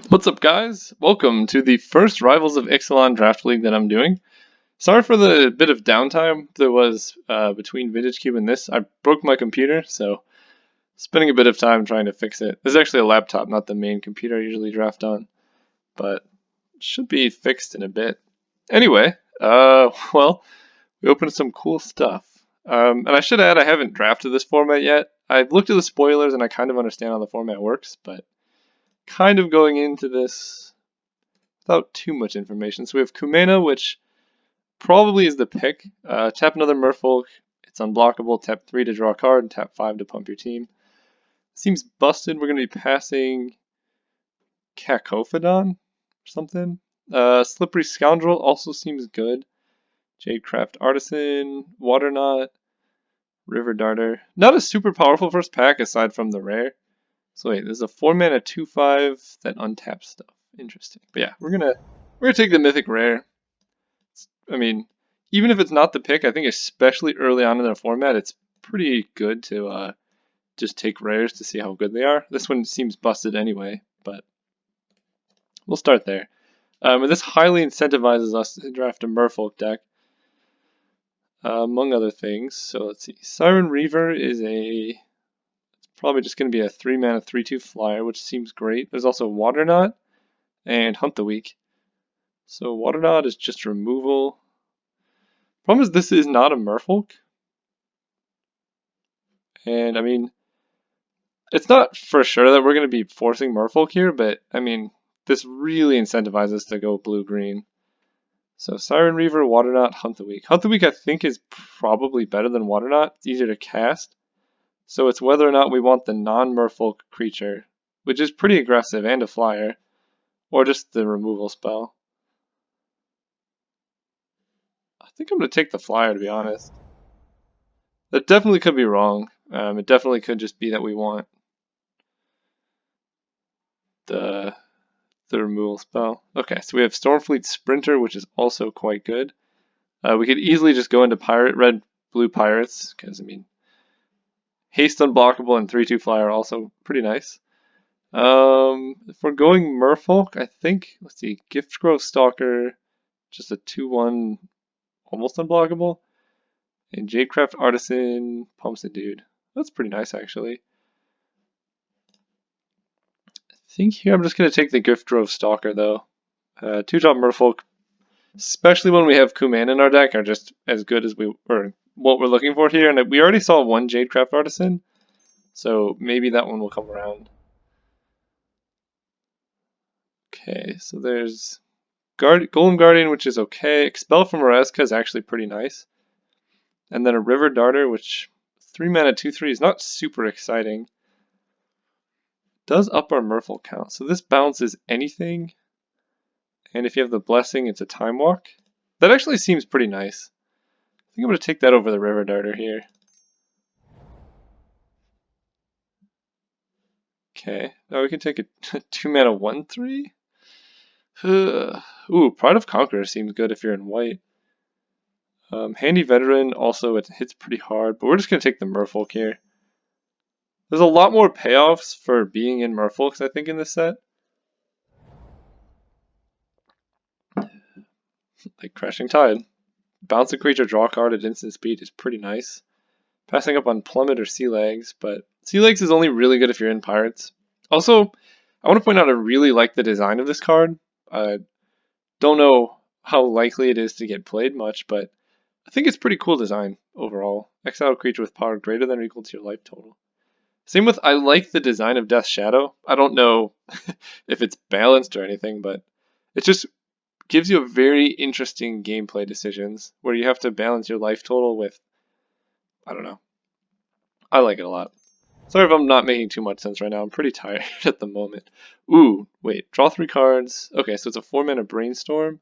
What's up, guys? Welcome to the first Rivals of Ixalan draft league that I'm doing. Sorry for the bit of downtime there was between Vintage Cube and this. I broke my computer, so spending a bit of time trying to fix it. This is actually a laptop, not the main computer I usually draft on, but it should be fixed in a bit. Anyway, well, we opened some cool stuff. And I should add, I haven't drafted this format yet. I've looked at the spoilers and I kind of understand how the format works, but kind of going into this without too much information. So we have Kumena, which probably is the pick. Tap another Merfolk. It's unblockable. Tap 3 to draw a card, and tap 5 to pump your team. Seems busted. We're going to be passing Cacophodon or something. Slippery Scoundrel also seems good. Jadecraft Artisan, Waterknot, River Darter. Not a super powerful first pack aside from the rare. So wait, there's a 4-mana 2/5 that untaps stuff. Interesting. But yeah, we're gonna take the mythic rare. I mean, even if it's not the pick, I think especially early on in the format, it's pretty good to just take rares to see how good they are. This one seems busted anyway, but we'll start there. And this highly incentivizes us to draft a Merfolk deck, among other things. So let's see. Siren Reaver is it's probably just going to be a 3-mana 3/2 flyer, which seems great. There's also Waterknot and Hunt the Weak. So Waterknot is just removal. Problem is this is not a Merfolk. And I mean, it's not for sure that we're going to be forcing Merfolk here, but I mean, this really incentivizes us to go blue-green. So Siren Reaver, Waterknot, Hunt the Weak. Hunt the Weak I think is probably better than Waterknot. It's easier to cast. So it's whether or not we want the non-Merfolk creature, which is pretty aggressive and a flyer, or just the removal spell. I think I'm going to take the flyer, to be honest. That definitely could be wrong. It definitely could just be that we want the removal spell. Okay, so we have Stormfleet Sprinter, which is also quite good. We could easily just go into red-blue pirates, because, I mean, haste unblockable and 3/2 flyer are also pretty nice. If we're going Merfolk, I think, let's see, Giftgrove Stalker, just a 2/1, almost unblockable. And Jadecraft Artisan pumps a dude. That's pretty nice, actually. I think here I'm just going to take the Giftgrove Stalker, though. 2-drop Merfolk, especially when we have Kuman in our deck, are just as good as what we're looking for here. And we already saw one Jadecraft Artisan, so maybe that one will come around. Okay, so there's Golem Guardian, which is okay. Expel from Oreska is actually pretty nice. And then a River Darter, which 3-mana 2/3 is not super exciting. Does up our Merfolk count. So this bounces anything. And if you have the Blessing, it's a Time Walk. That actually seems pretty nice. I think I'm going to take that over the River Darter here. Okay, now we can take a 2-mana 1/3. Ooh, Pride of Conqueror seems good if you're in white. Handy Veteran, also it hits pretty hard, but we're just going to take the Merfolk here. There's a lot more payoffs for being in Merfolks, I think, in this set. Like Crashing Tide. Bounce a creature, draw a card at instant speed is pretty nice. Passing up on Plummet or Sea Legs, but Sea Legs is only really good if you're in Pirates. Also, I want to point out I really like the design of this card. I don't know how likely it is to get played much, but I think it's pretty cool design overall. Exile a creature with power greater than or equal to your life total. Same with, I like the design of Death Shadow. I don't know if it's balanced or anything, but it just gives you a very interesting gameplay decisions where you have to balance your life total with, I don't know. I like it a lot. Sorry if I'm not making too much sense right now. I'm pretty tired at the moment. Ooh, wait, draw 3 cards. Okay, so it's a 4-mana Brainstorm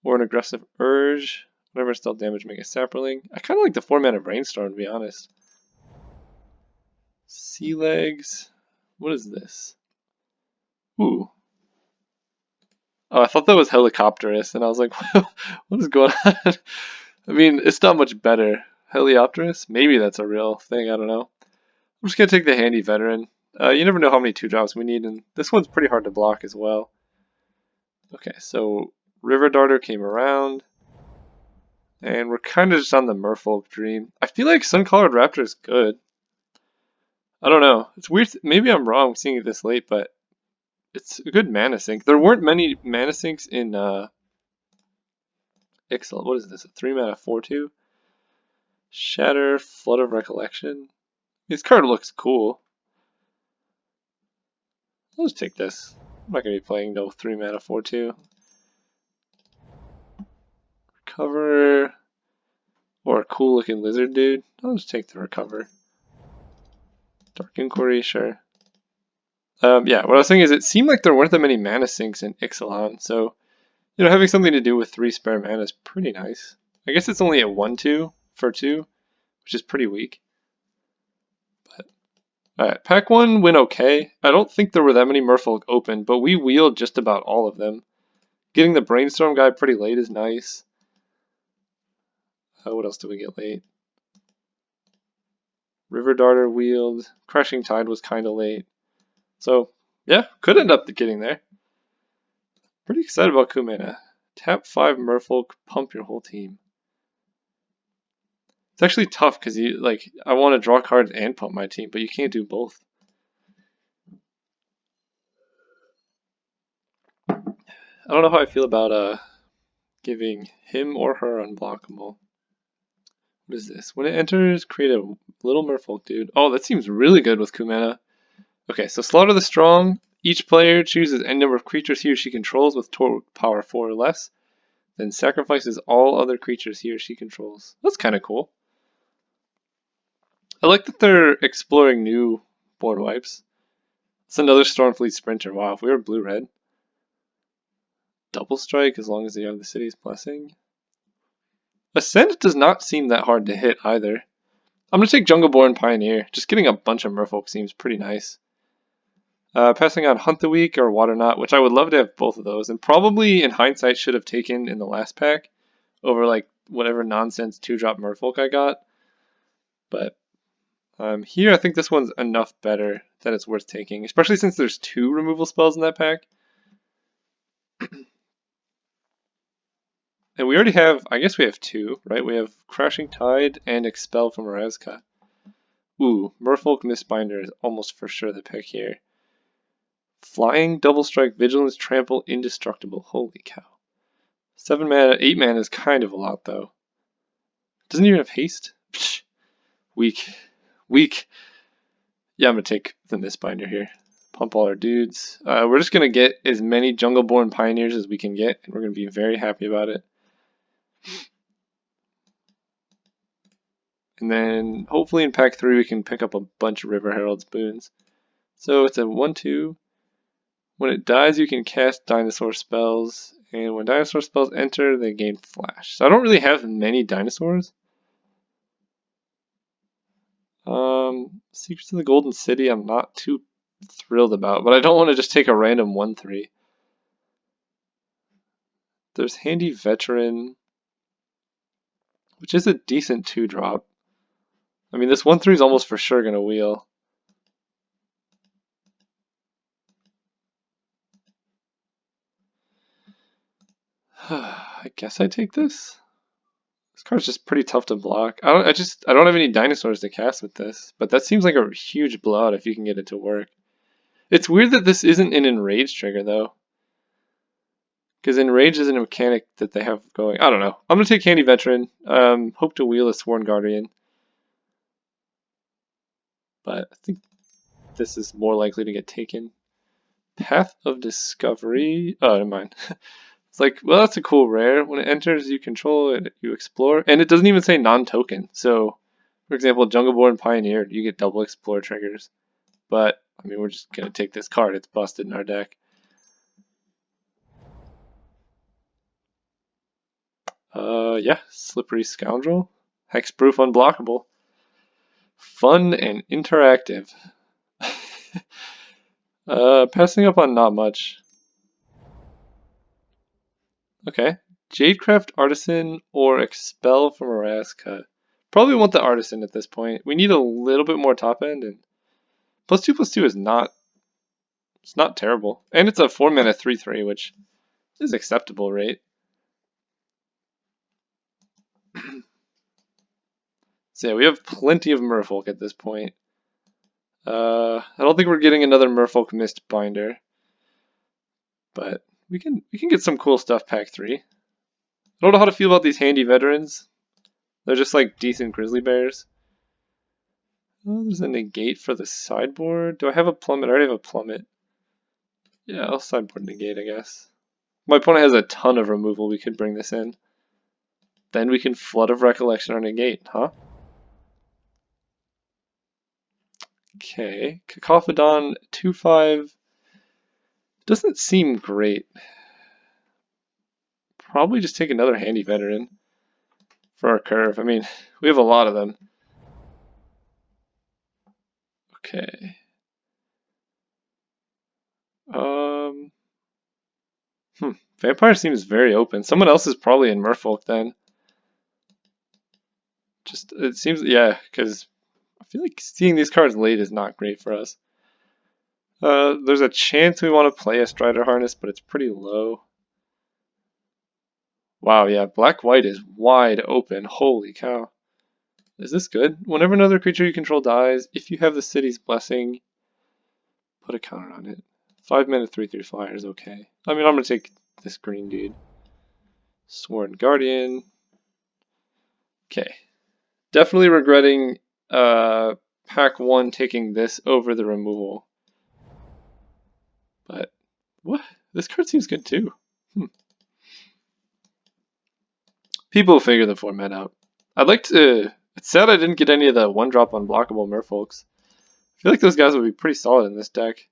or an aggressive Urge. Whenever it's dealt damage, make a Sapperling. I kind of like the 4-mana Brainstorm, to be honest. Sea Legs. What is this? Ooh. Oh, I thought that was Helicopterus, and I was like, what is going on? I mean, it's not much better. Heliopterus? Maybe that's a real thing, I don't know. I'm just going to take the Handy Veteran. You never know how many 2-drops we need, and this one's pretty hard to block as well. Okay, so River Darter came around, and we're kind of just on the Merfolk Dream. I feel like Sun-Colored Raptor is good. I don't know. It's weird. Maybe I'm wrong seeing it this late, but it's a good mana sink. There weren't many mana sinks in Ixalan. What is this? A 3-mana 4/2? Shatter, Flood of Recollection. This card looks cool. I'll just take this. I'm not going to be playing no 3-mana 4/2. Recover. Or a cool looking lizard dude. I'll just take the recover. Dark Inquiry, sure. Yeah, what I was saying is it seemed like there weren't that many mana sinks in Ixalan, so having something to do with 3 spare mana is pretty nice. I guess it's only a 1/2 for 2, which is pretty weak. But alright, pack 1 went okay. I don't think there were that many Merfolk open, but we wheeled just about all of them. Getting the Brainstorm guy pretty late is nice. What else did we get late? River Darter wheeled. Crashing Tide was kind of late. So, yeah, could end up getting there. Pretty excited about Kumena. Tap 5 Merfolk, pump your whole team. It's actually tough because I want to draw cards and pump my team, but you can't do both. I don't know how I feel about giving him or her unblockable. What is this? When it enters, create a little Merfolk dude. Oh, that seems really good with Kumena. Okay, so Slaughter the Strong. Each player chooses any number of creatures he or she controls with total power 4 or less, then sacrifices all other creatures he or she controls. That's kind of cool. I like that they're exploring new board wipes. It's another Stormfleet Sprinter. Wow, if we were blue-red. Double strike as long as they have the city's blessing. Ascent does not seem that hard to hit either. I'm going to take Jungleborn Pioneer. Just getting a bunch of Merfolk seems pretty nice. Passing on Hunt the Weak or Waterknot, which I would love to have both of those, and probably in hindsight should have taken in the last pack over like whatever nonsense 2-drop Merfolk I got. But here I think this one's enough better that it's worth taking, especially since there's 2 removal spells in that pack. And we already have, I guess we have 2, right? We have Crashing Tide and Expel from Erazka. Ooh, Merfolk Mistbinder is almost for sure the pick here. Flying, Double Strike, Vigilance, Trample, Indestructible. Holy cow. 7 mana, 8 mana is kind of a lot though. Doesn't even have haste? Psh, weak. Weak. Yeah, I'm going to take the Mistbinder here. Pump all our dudes. We're just going to get as many Jungleborn Pioneers as we can get, and we're going to be very happy about it. And then hopefully in pack 3 we can pick up a bunch of River Herald's boons. So it's a 1/2. When it dies you can cast dinosaur spells, and when dinosaur spells enter they gain flash. So I don't really have many dinosaurs. Secrets of the Golden City I'm not too thrilled about, but I don't want to just take a random 1/3. There's Handy Veteran, which is a decent 2-drop. I mean, this 1/3 is almost for sure going to wheel. I guess I take this. This card's just pretty tough to block. I don't have any dinosaurs to cast with this, but that seems like a huge blowout if you can get it to work. It's weird that this isn't an Enrage trigger though, because Enrage isn't a mechanic that they have going. I don't know. I'm gonna take Handy Veteran. Hope to wheel a Sworn Guardian, but I think this is more likely to get taken. Path of Discovery. Oh, never mind. It's like, well, that's a cool rare. When it enters, you control it, you explore, and it doesn't even say non-token. So, for example, Jungleborn Pioneer, you get double explore triggers. But I mean, we're just gonna take this card. It's busted in our deck. Yeah, Slippery Scoundrel, Hexproof, Unblockable, fun and interactive. Passing up on not much. Okay. Jadecraft Artisan or Expel from Erazka. Probably want the Artisan at this point. We need a little bit more top end, and +2/+2 is not, it's not terrible. And it's a 4-mana 3/3, which is acceptable, right? So yeah, we have plenty of Merfolk at this point. I don't think we're getting another Merfolk Mist Binder, but we can get some cool stuff pack 3. I don't know how to feel about these handy veterans. They're just like decent grizzly bears. Oh, there's a negate for the sideboard. Do I have a plummet? I already have a plummet. Yeah, I'll sideboard negate, I guess. My opponent has a ton of removal. We could bring this in. Then we can Flood of Recollection or negate, huh? Okay, Cacophodon 2/5 doesn't seem great. Probably just take another handy veteran for our curve. I mean, we have a lot of them. Okay. Vampire seems very open. Someone else is probably in Merfolk then. Just, it seems, yeah, because I feel like seeing these cards late is not great for us. There's a chance we want to play a Strider Harness, but it's pretty low. Wow, yeah, black-white is wide open. Holy cow. Is this good? Whenever another creature you control dies, if you have the city's blessing, put a counter on it. 5-mana 3/3 flyer is okay. I mean, I'm going to take this green dude. Sworn Guardian. Okay. Definitely regretting pack 1 taking this over the removal. But, what? This card seems good too. People figure the format out. I'd like to... It's sad I didn't get any of the 1-drop unblockable Merfolks. I feel like those guys would be pretty solid in this deck.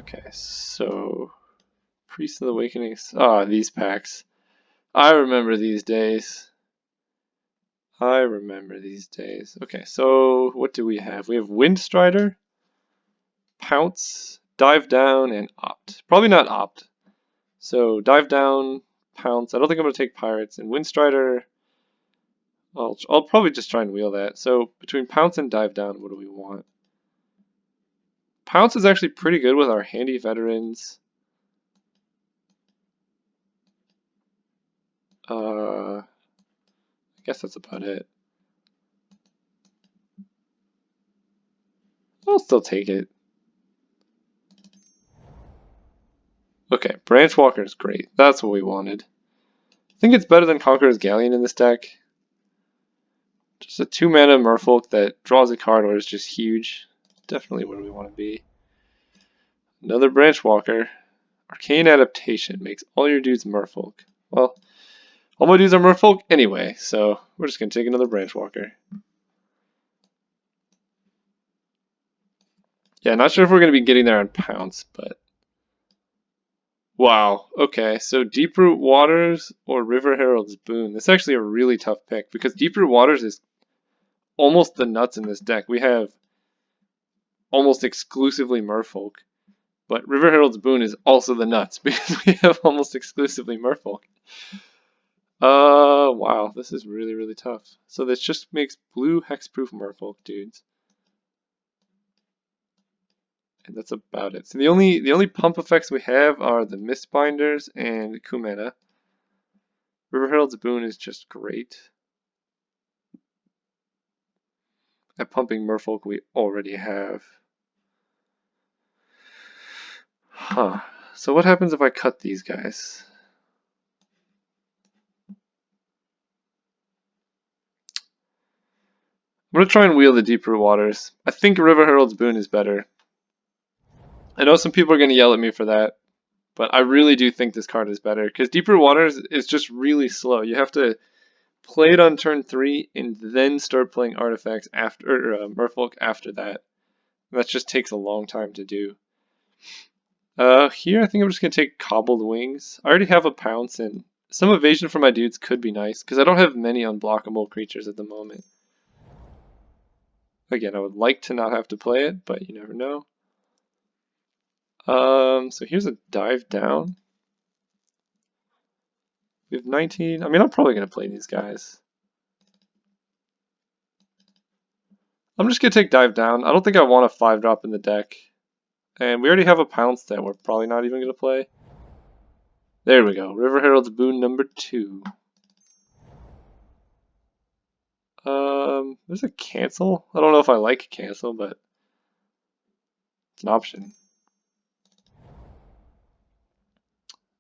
Okay, so... Priest of the Awakening. Ah, these packs. I remember these days. I remember these days. Okay, so what do we have? We have Windstrider, Pounce, Dive Down, and Opt. Probably not Opt. So Dive Down, Pounce. I don't think I'm going to take Pirates. And Windstrider, I'll probably just try and wheel that. So between Pounce and Dive Down, what do we want? Pounce is actually pretty good with our handy veterans. I guess that's about it. I'll still take it. Okay, Branch Walker is great. That's what we wanted. I think it's better than Conqueror's Galleon in this deck. Just a 2-mana Merfolk that draws a card or is just huge. Definitely where we want to be. Another Branch Walker. Arcane Adaptation makes all your dudes Merfolk. Well, all my dudes are Merfolk anyway, so we're just going to take another Branch Walker. Yeah, not sure if we're going to be getting there on Pounce, but... Wow, okay, so Deeproot Waters or River Herald's Boon. This is actually a really tough pick, because Deeproot Waters is almost the nuts in this deck. We have almost exclusively Merfolk, but River Herald's Boon is also the nuts, because we have almost exclusively Merfolk. Wow, this is really, really tough. So this just makes blue hexproof Merfolk dudes. And that's about it. So the only pump effects we have are the Mistbinders and Kumena. River Herald's Boon is just great. At pumping Merfolk we already have. Huh. So what happens if I cut these guys? I'm going to try and wheel the Deeproot Waters. I think River Herald's Boon is better. I know some people are going to yell at me for that, but I really do think this card is better, because Deeproot Waters is just really slow. You have to play it on turn 3 and then start playing artifacts after, or Merfolk after that. That just takes a long time to do. Here I think I'm just going to take Cobbled Wings. I already have a Pounce, and some evasion for my dudes could be nice, because I don't have many unblockable creatures at the moment. Again, I would like to not have to play it, but you never know. So here's a Dive Down. We have 19. I mean, I'm probably going to play these guys. I'm just going to take Dive Down. I don't think I want a 5-drop in the deck. And we already have a Pounce that we're probably not even going to play. There we go. River Herald's Boon number 2. There's a cancel. I don't know if I like cancel, but it's an option.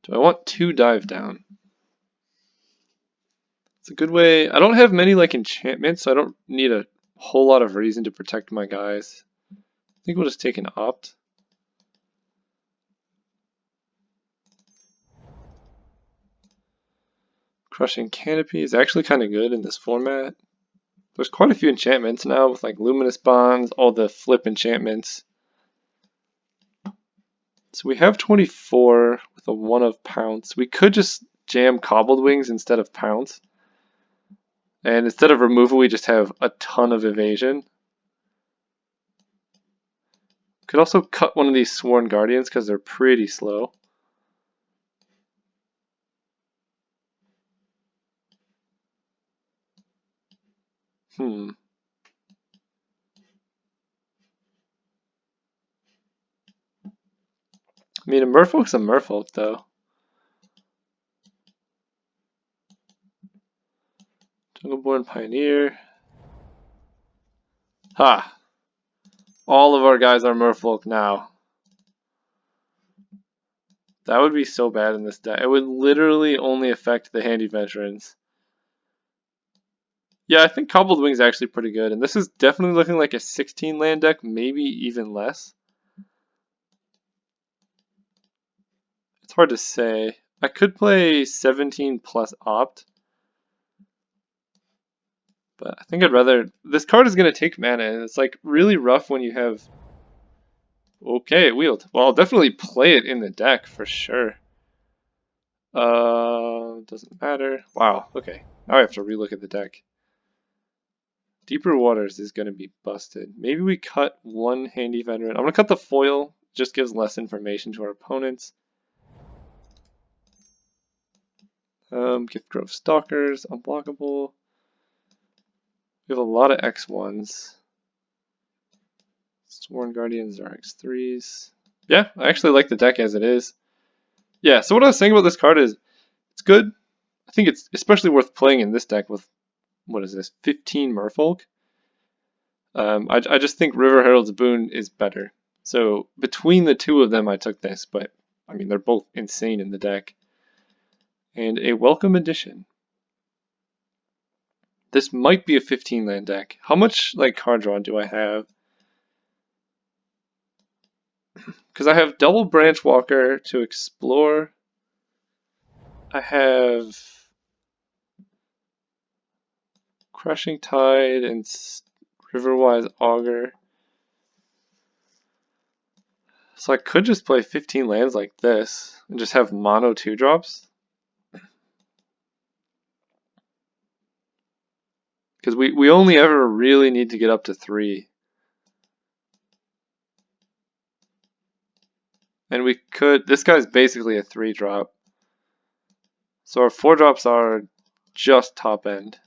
Do I want 2 Dive Down? It's a good way. I don't have many like enchantments, so I don't need a whole lot of reason to protect my guys. I think we'll just take an opt. Crushing Canopy is actually kind of good in this format. There's quite a few enchantments now with like Luminous Bonds, all the flip enchantments. So we have 24 with a 1 of Pounce. We could just jam Cobbled Wings instead of Pounce. And instead of removal, we just have a ton of evasion. Could also cut one of these Sworn Guardians because they're pretty slow. I mean, a Merfolk's a Merfolk, though. Jungleborn Pioneer. Ha! All of our guys are Merfolk now. That would be so bad in this deck. It would literally only affect the Handy Veterans. Yeah, I think Cobbled Wings is actually pretty good, and this is definitely looking like a 16 land deck, maybe even less. It's hard to say. I could play 17 plus Opt, but I think I'd rather... This card is going to take mana, and it's like really rough when you have... Okay, Wield. Well, I'll definitely play it in the deck for sure. Doesn't matter. Wow, okay. Now I have to relook at the deck. Deeper Waters is going to be busted. Maybe we cut 1 Handy Veteran. I'm going to cut the foil. Just gives less information to our opponents. Gift Grove Stalkers, unblockable. We have a lot of X1s. Sworn Guardians are X3s. Yeah, I actually like the deck as it is. Yeah, so what I was saying about this card is, it's good. I think it's especially worth playing in this deck with, what is this, 15 Merfolk? I just think River Herald's Boon is better. So between the two of them, I took this, but I mean, they're both insane in the deck. And a welcome addition. This might be a 15 land deck. How much like card draw do I have? Because I have double Branch Walker to explore. I have Crushing Tide and Riverwise Augur. So I could just play 15 lands like this and just have mono 2-drops. Because we only ever really need to get up to 3. And we could, this guy's basically a 3-drop. So our 4-drops are just top end.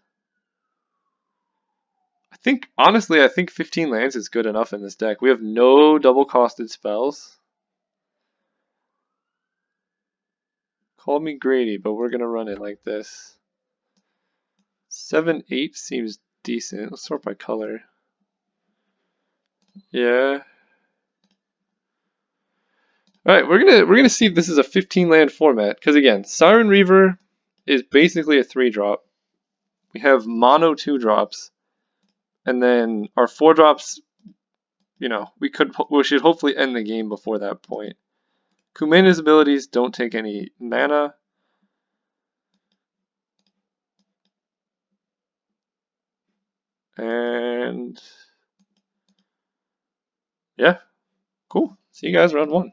Honestly, I think 15 lands is good enough in this deck. We have no double-costed spells. Call me greedy, but we're going to run it like this. 7-8 seems decent. Let's sort by color. Yeah. Alright, we're gonna see if this is a 15 land format, because again, Siren Reaver is basically a 3-drop. We have mono 2-drops. And then our 4-drops, you know, we should hopefully end the game before that point. Kumena's abilities don't take any mana. And yeah, cool. See you guys round 1.